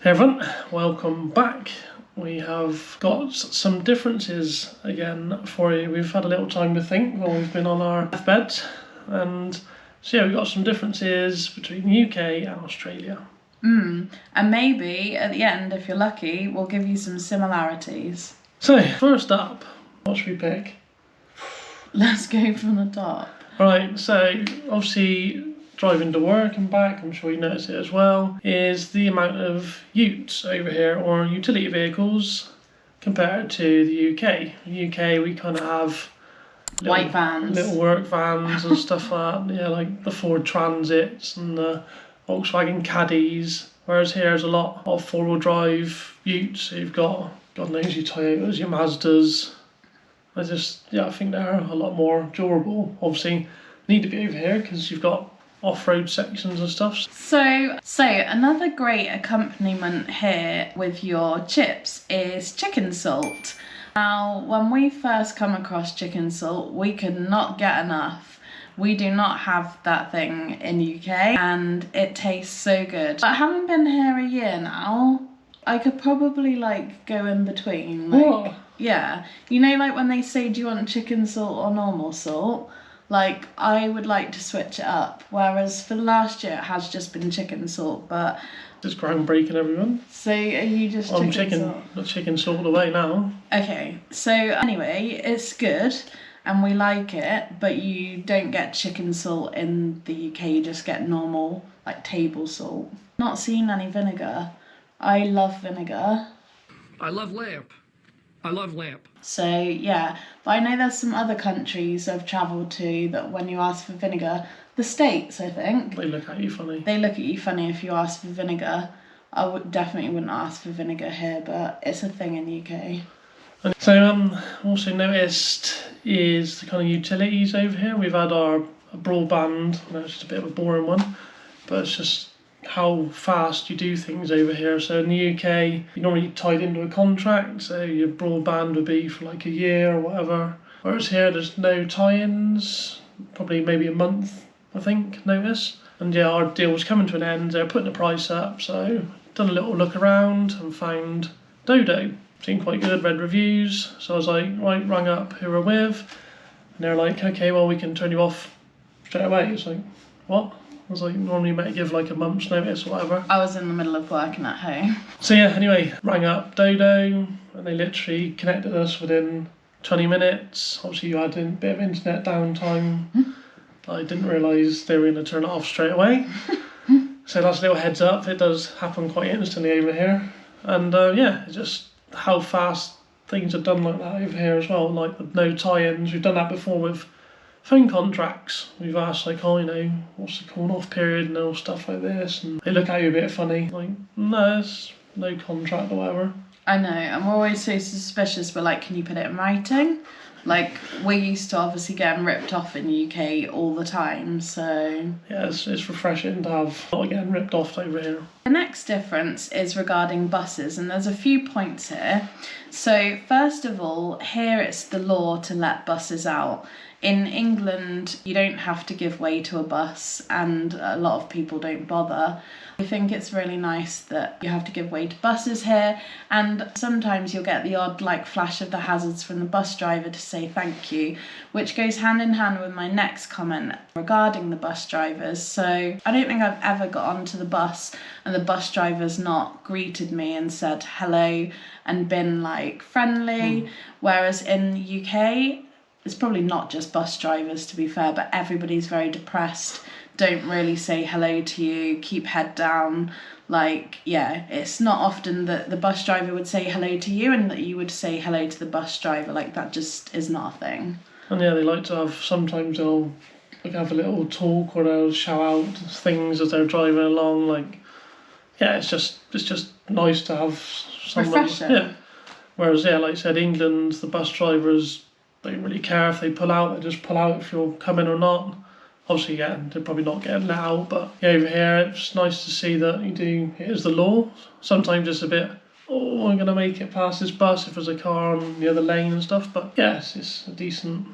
Hey everyone, welcome back. We have got some differences again for you. We've had a little time to think while we've been on our deathbeds, and so yeah, we've got some differences between the UK and Australia. And maybe at the end, if you're lucky, we'll give you some similarities. So, first up, what should we pick? Let's go from the top. Right, so obviously driving to work and back, I'm sure you notice it as well, is the amount of utes over here, or utility vehicles, compared to the UK. In the UK, we kind of have White vans. little work vans and stuff like that. Yeah, like the Ford Transits and the Volkswagen Caddies. Whereas here, there's a lot of four-wheel drive utes. You've got, God knows, your Toyotas, your Mazdas. I think they're a lot more durable. Obviously, need to be over here because you've got off-road sections and stuff. So another great accompaniment here with your chips is chicken salt. Now, when we first come across chicken salt, we could not get enough. We do not have that thing in the UK, and it tastes so good. But having been here a year now, I could probably go in between. What? Yeah, you know, when they say, do you want chicken salt or normal salt? I would like to switch it up, whereas for last year it has just been chicken salt, but... It's groundbreaking, everyone. So are you just chicken salt away now. Okay, so anyway, it's good and we like it, but you don't get chicken salt in the UK, you just get normal, table salt. Not seen any vinegar. I love vinegar. I love lamp. So yeah, but I know there's some other countries I've travelled to that when you ask for vinegar, the States I think. They look at you funny. They look at you funny if you ask for vinegar. I definitely wouldn't ask for vinegar here, but it's a thing in the UK. So also noticed is the kind of utilities over here. We've had our broadband, it's just a bit of a boring one, but it's just how fast you do things over here. So in the UK, you're normally tied into a contract, so your broadband would be for a year or whatever. Whereas here, there's no tie-ins, probably maybe a month, I think, notice. And yeah, our deal was coming to an end, they're putting the price up, so done a little look around and found Dodo. Seemed quite good, read reviews, so I was rang up who we're with, and they're like, okay, well, we can turn you off straight away. It's like, what? I was normally meant to give a month's notice or whatever. I was in the middle of working at home. So yeah, anyway, rang up Dodo and they literally connected us within 20 minutes. Obviously you had a bit of internet downtime. I didn't realise they were going to turn it off straight away. So that's a little heads up, it does happen quite instantly over here. And it's just how fast things are done like that over here as well, with no tie-ins. We've done that before with phone contracts. We've asked what's the call off period and all stuff like this, and they look at you a bit funny, no, there's no contract or whatever. I know, and we're always so suspicious, but can you put it in writing? We're used to obviously getting ripped off in the UK all the time, so... Yeah, it's refreshing to have not getting ripped off over here. The next difference is regarding buses, and there's a few points here. So, first of all, here it's the law to let buses out. In England, you don't have to give way to a bus, and a lot of people don't bother. I think it's really nice that you have to give way to buses here, and sometimes you'll get the odd flash of the hazards from the bus driver to say thank you, which goes hand in hand with my next comment regarding the bus drivers. So I don't think I've ever got onto the bus and the bus driver's not greeted me and said hello and been friendly, whereas in the UK, it's probably not just bus drivers to be fair, but everybody's very depressed, don't really say hello to you, keep head down. It's not often that the bus driver would say hello to you and that you would say hello to the bus driver. That just is not a thing. And yeah, they like to have, sometimes they'll have a little talk or they'll shout out things as they're driving along. It's just nice to have someone. Refreshing. Yeah. Whereas like I said, England, the bus drivers don't really care if they pull out, they just pull out if you're coming or not. Obviously, yeah, they're probably not getting let out, but yeah, over here it's nice to see that it is the law. Sometimes it's a bit, I'm going to make it past this bus if there's a car on the other lane and stuff, but yes, it's a decent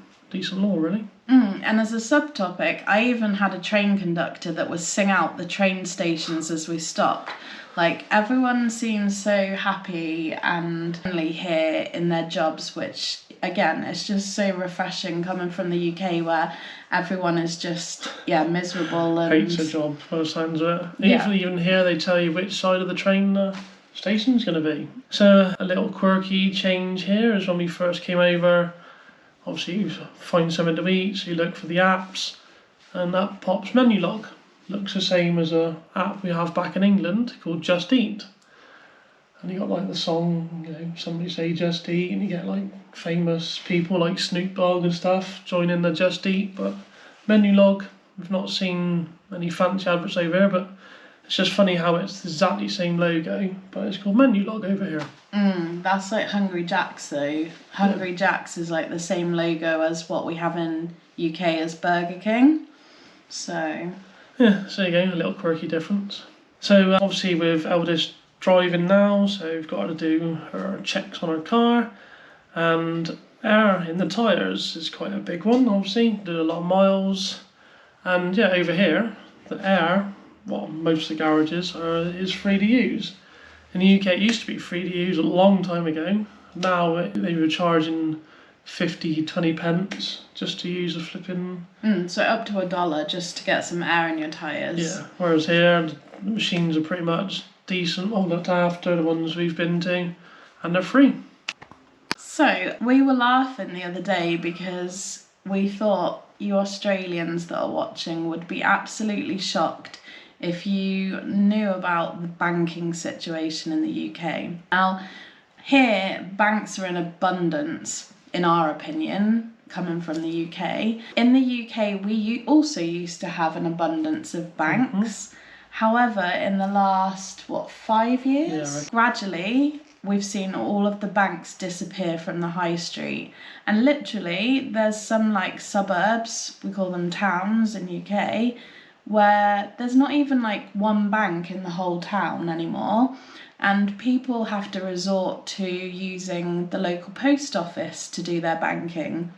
law, really. And as a subtopic, I even had a train conductor that would sing out the train stations as we stopped. Like, everyone seems so happy and friendly here in their jobs, which, again, it's just so refreshing coming from the UK where everyone is just, miserable and... Hates a job by the sounds of it. Yeah. Even here they tell you which side of the train the station's going to be. So a little quirky change here is when we first came over, obviously you find something to eat, so you look for the apps, and up pops Menulog. Looks the same as a app we have back in England called Just Eat. And you got like the song, somebody say Just Eat, and you get like famous people like Snoop Dogg and stuff joining the Just Eat. But Menulog, we've not seen any fancy adverts over here, but it's just funny how it's exactly the same logo, but it's called Menulog over here. That's like Hungry Jack's though. Hungry Jack's is like the same logo as what we have in UK as Burger King. So... yeah, so there you go, a little quirky difference. So obviously with eldest driving now, so we've got her to do her checks on her car, and air in the tyres is quite a big one, obviously, did a lot of miles, and yeah, over here, the air, well, most of the garages is free to use. In the UK it used to be free to use a long time ago, now they were charging 20 pence just to use a flipping... so up to $1 just to get some air in your tyres. Yeah, whereas here the machines are pretty much decent, well looked after, the ones we've been to, and they're free. So we were laughing the other day because we thought you Australians that are watching would be absolutely shocked if you knew about the banking situation in the UK. Now, here banks are in abundance, in our opinion, coming from the UK. In the UK, we also used to have an abundance of banks. However, in the last, 5 years? Yeah. Gradually, we've seen all of the banks disappear from the high street. And literally, there's some like suburbs, we call them towns in UK, where there's not even like one bank in the whole town anymore. And people have to resort to using the local post office to do their banking.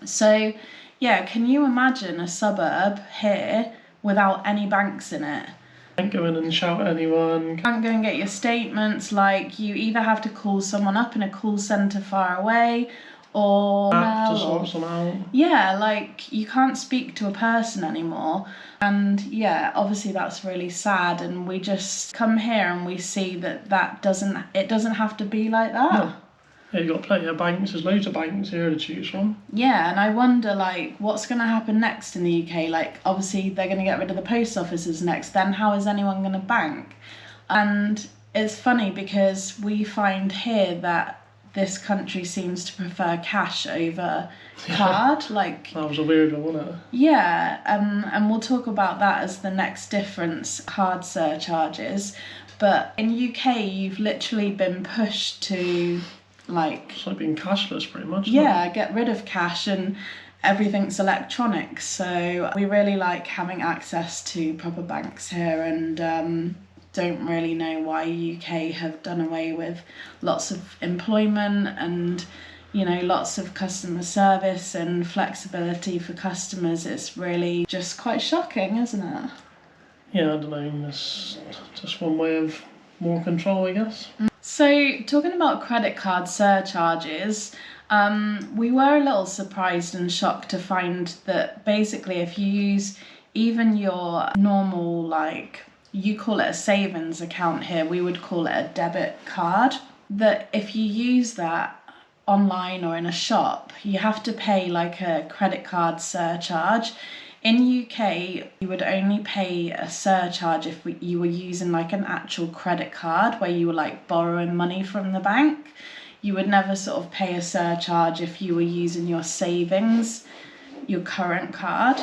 So, yeah, can you imagine a suburb here without any banks in it? Can't go in and shout at anyone. Can't go and get your statements, like you either have to call someone up in a call centre far away or Have to sort some out. yeah, like you can't speak to a person anymore. And yeah, obviously that's really sad, and we just come here and we see that it doesn't have to be like that. No. Yeah, you've got plenty of banks, there's loads of banks here to choose from. Yeah, and I wonder like what's going to happen next in the UK. Like obviously they're going to get rid of the post offices next, then how is anyone going to bank? And it's funny because we find here that this country seems to prefer cash over card. Like That was a weird one, wasn't it? yeah, and we'll talk about that as the next difference, card surcharges. But in UK, you've literally been pushed to like... It's like being cashless pretty much. Isn't yeah, get rid of cash and everything's electronic. So we really like having access to proper banks here, and don't really know why UK have done away with lots of employment and lots of customer service and flexibility for customers. It's really just quite shocking, isn't it? Yeah, I don't know, it's just one way of more control, I guess. So talking about credit card surcharges, we were a little surprised and shocked to find that basically if you use even your normal, like, you call it a savings account here, we would call it a debit card, that if you use that online or in a shop, you have to pay like a credit card surcharge. In UK, you would only pay a surcharge if you were using like an actual credit card where you were like borrowing money from the bank. You would never sort of pay a surcharge if you were using your savings, your current card.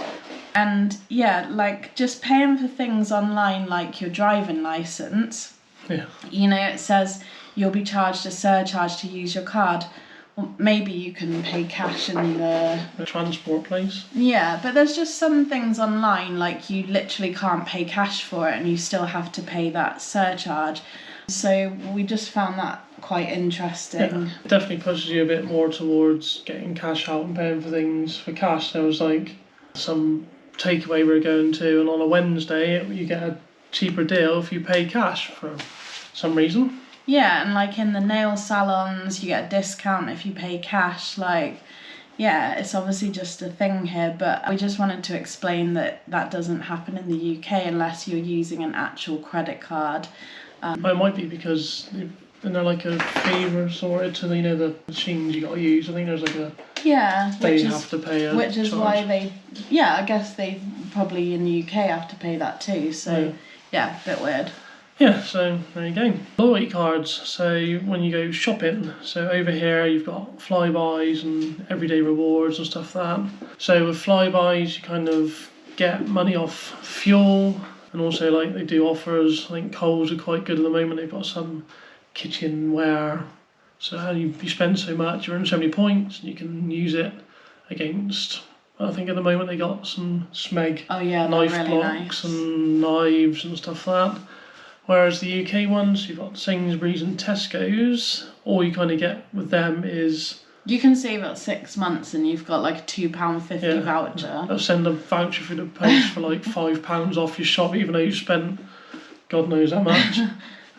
And yeah, like just paying for things online like your driving license, Yeah. it says you'll be charged a surcharge to use your card. Well, maybe you can pay cash in the transport place. Yeah, but there's just some things online like you literally can't pay cash for it and you still have to pay that surcharge. So we just found that quite interesting. Yeah, it definitely pushes you a bit more towards getting cash out and paying for things for cash. There was like some takeaway we were going to, and on a Wednesday you get a cheaper deal if you pay cash for some reason. Yeah, and like in the nail salons, you get a discount if you pay cash. Like, yeah, it's obviously just a thing here, but we just wanted to explain that that doesn't happen in the UK unless you're using an actual credit card. It might be because they're like a favour sorted to the machines you got to use. I think there's like a Yeah, they which have to pay a which is charge. why they, yeah, I guess they probably in the UK have to pay that too. So yeah, a bit weird. Yeah, so there you go. Loyalty cards. So when you go shopping, so over here you've got Flybuys and everyday rewards and stuff like that. So with Flybuys, you kind of get money off fuel, and also like they do offers. I think Coles are quite good at the moment. They've got some kitchenware. So how you spend so much, you earn so many points, and you can use it against. I think at the moment they got some Smeg Oh yeah, they're knife really blocks nice. and knives and stuff like that. Whereas the UK ones, you've got Sainsbury's and Tesco's. All you kind of get with them is You can save about 6 months and you've got like a £2.50 voucher. they'll send a voucher through the post for like £5 off your shop, even though you spent God knows how much.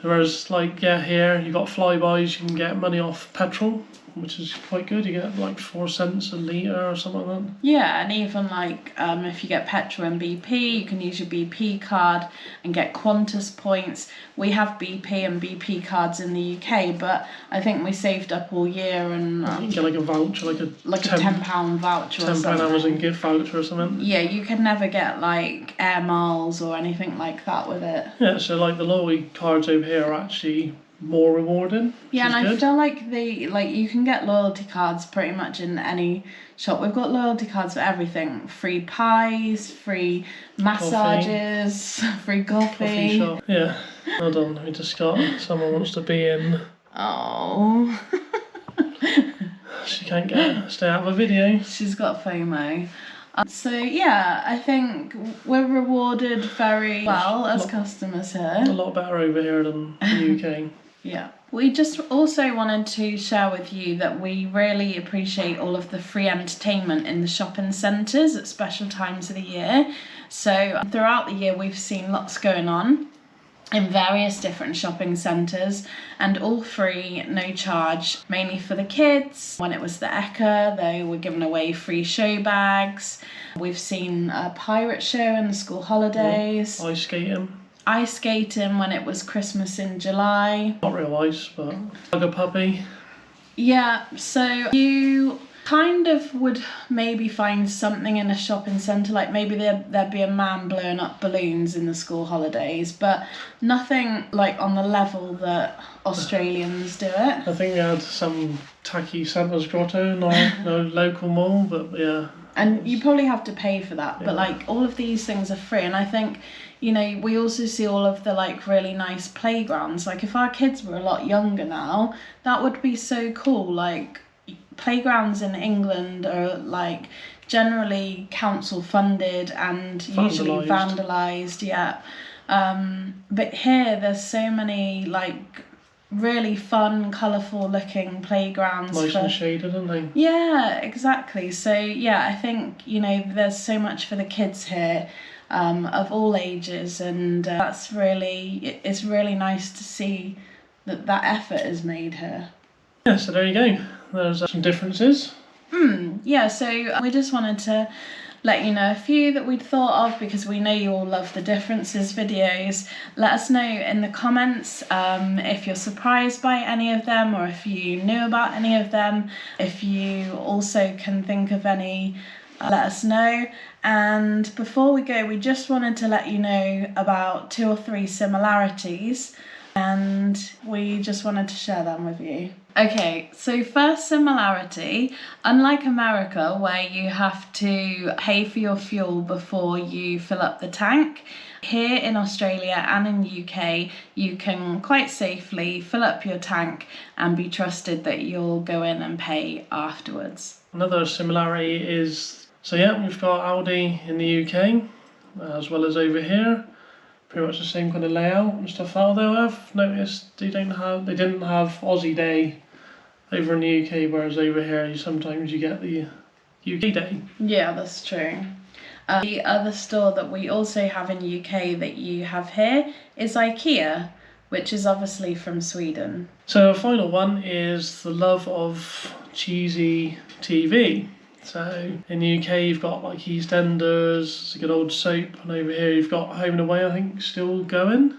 Whereas here you've got Flybuys, you can get money off petrol, which is quite good. You get like 4 cents a litre or something like that. Yeah, and even like if you get petrol and BP, you can use your BP card and get Qantas points. We have BP and BP cards in the UK, but I think we saved up all year and You can get like a voucher, like a £10 voucher or £10 something. Amazon gift voucher or something. Yeah, you could never get like air miles or anything like that with it. Yeah, so like the loyalty cards over here are actually more rewarding. Yeah, and which is I good. feel like you can get loyalty cards pretty much in any shop. We've got loyalty cards for everything: free pies, free massages, free Coffee coffee. shop. Yeah, hold on. We just got someone wants to be in. Oh, She can't stay out of a video. she's got FOMO. So yeah, I think we're rewarded very well as customers A here. lot better over here than the UK. Yeah. We just also wanted to share with you that we really appreciate all of the free entertainment in the shopping centres at special times of the year. So throughout the year we've seen lots going on in various different shopping centres, and all free, no charge, mainly for the kids. When it was the Ekka, they were giving away free show bags. We've seen a pirate show in the school holidays. Ice skating. Ice skating when it was Christmas in July. Not real ice, but like a puppy. Yeah, so you kind of would maybe find something in a shopping centre, like maybe there'd be a man blowing up balloons in the school holidays, but nothing like on the level that Australians do it. I think we had some tacky Santa's grotto in our local mall, but yeah. And you probably have to pay for that, but like all of these things are free. And I think, we also see all of the like really nice playgrounds. Like if our kids were a lot younger now, that would be so cool. Like playgrounds in England are like generally council funded and usually vandalised, yeah. But here there's so many like really fun, colourful looking playgrounds. Nice and shaded, aren't they? Yeah, exactly. So yeah, I think there's so much for the kids here, of all ages, and it's really nice to see that effort is made here. Yeah, so there you go. There's some differences. Yeah, so we just wanted to let you know a few that we'd thought of, because we know you all love the differences videos. Let us know in the comments if you're surprised by any of them, or if you knew about any of them. If you also can think of any, let us know. And before we go, we just wanted to let you know about 2 or 3 similarities, and we just wanted to share them with you. Okay, so first similarity, unlike America where you have to pay for your fuel before you fill up the tank, here in Australia and in the UK, you can quite safely fill up your tank and be trusted that you'll go in and pay afterwards. Another similarity is, we've got Aldi in the UK, as well as over here. Pretty much the same kind of layout and stuff. Although I've noticed they didn't have Aussie Day over in the UK, whereas over here sometimes you get the UK Day. Yeah, that's true. The other store that we also have in UK that you have here is IKEA, which is obviously from Sweden. So a final one is the love of cheesy TV. So in the UK you've got like EastEnders, it's a good old soap, and over here you've got Home and Away, I think, still going.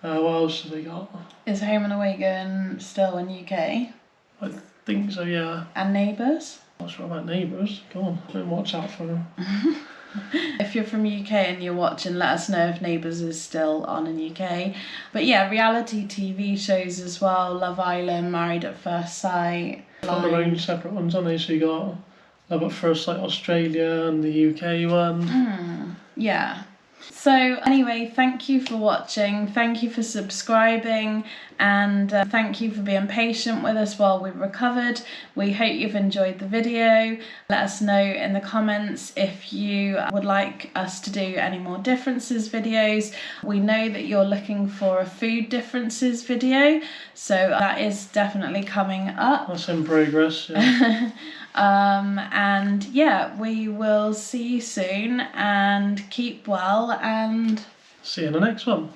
What else have they got? Is Home and Away going still in UK? I think so, yeah. And Neighbours? Not sure about Neighbours. Go on, don't watch out for them. If you're from UK and you're watching, let us know if Neighbours is still on in UK. But yeah, reality TV shows as well. Love Island, Married at First Sight. Got their own separate ones, aren't they? So you got Love at First Sight Australia and the UK one. Yeah. So anyway, thank you for watching, thank you for subscribing, and thank you for being patient with us while we recovered. We hope you've enjoyed the video. Let us know in the comments if you would like us to do any more differences videos. We know that you're looking for a food differences video, so that is definitely coming up. That's in progress, yeah. And yeah, we will see you soon, and keep well, and See you in the next one.